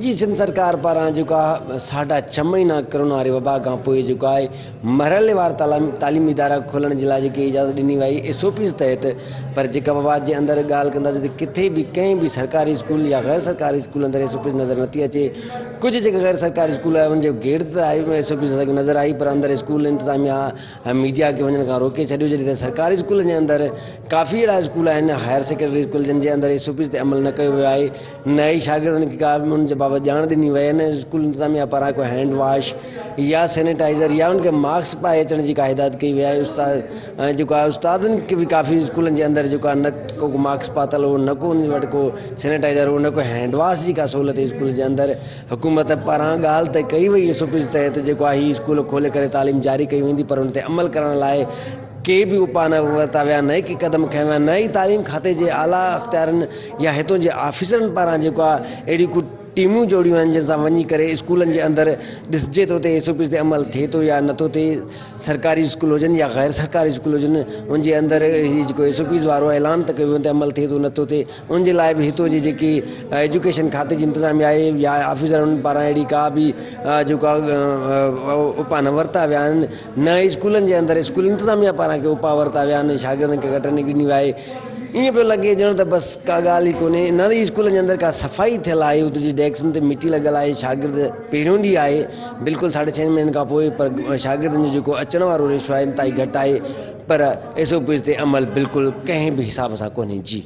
जी सिंध सरकार पारां जेको आहे 6.5 महीना कोरोना वारी वबा खां पोइ जेको आहे मरहलेवार तालीमी इदारा खोलण जे लाइ जेकी इजाज़त ॾिनी वई SOPs तहत। पर जेका वबा जे अंदरि ॻाल्हि कंदासीं त किथे बि कंहिं बि सरकारी स्कूल या गैर सरकारी स्कूल अंदरि SOPs नज़र नथी अचे। कुझु जेके गैर सरकारी स्कूल आहे उनजे गेट ते आई SOPs नज़र आई, पर अंदरि स्कूल इंतिज़ामिया मीडिया खे वञण खां रोके छॾियो। जॾहिं त सरकारी स्कूल जे अंदरि काफ़ी अहिड़ा स्कूल आहिनि, हायर सेकेंडरी स्कूल जिन जे अंदरि SOPs ते अमल न कयो वियो आहे। न ई शागिर्दनि खे का उनजे बाबति ॼाण ॾिनी वई आहे, न स्कूल इंतिज़ामिया पारां को हैंड वॉश या सैनिटाइज़र या उनखे मास्क पाए अचण जी का हिदायत कई वई आहे। उस्ताद जेको आहे उस्तादनि खे बि काफ़ी स्कूलनि जे अंदरि जेको आहे न को मास्क पातल हो, न को उन वटि को सैनिटाइज़र हो, न को हैंड वॉश जी का सहूलियत स्कूल जे अंदरि। हुकूमत पारां ॻाल्हि त कई वई SOPs तहत जेको आहे हीअ स्कूल खोले करे तालीम जारी कई वेंदी, पर उन ते अमल करण लाइ के बि उपा न वरिता विया, न ई के क़दम खयां विया, न ई तालीम खाते जे आला अख़्तियारनि या हितां जे ऑफिसरनि पारां जेको आहे अहिड़ी को टीमूं जोड़ियूं आहिनि जंहिंसां वञी करे स्कूलनि जे अंदरि ॾिसिजे थो त SOPs ते अमल थिए थो या नथो थिए। सरकारी स्कूल हुजनि या गैर सरकारी स्कूल हुजनि, उनजे अंदरि हीअ जेको SOPs वारो ऐलान त कयो वेंदो अमल थिए थो नथो थिए। उनजे लाइ बि हितां जी जेकी एजुकेशन खाते जी इंतिज़ामिया आहे या ऑफिसरनि पारां अहिड़ी का बि जेको आहे उपा न वरिता विया आहिनि, न ई स्कूलनि जे अंदरि स्कूल इंतिज़ामिया पारां के उपा वरिता विया आहिनि, शागिर्दनि खे घटनि ॾिनी वई आहे। ईअं पियो लॻे ॼण त बसि का ॻाल्हि ई कोन्हे। न ई स्कूलनि जे अंदरि का सफ़ाई थियल आहे, उते जी डेस्कनि ते मिटी लॻल आहे। शागिर्द पहिरियों ॾींहुं आहे बिल्कुलु 6.5 महीननि खां पोइ, पर शागिर्दनि जो जेको अचण वारो रेशो आहे इंतिहाई घटि आहे। पर SOPs ते अमल बिल्कुलु कंहिं बि हिसाब सां कोन्हे। जी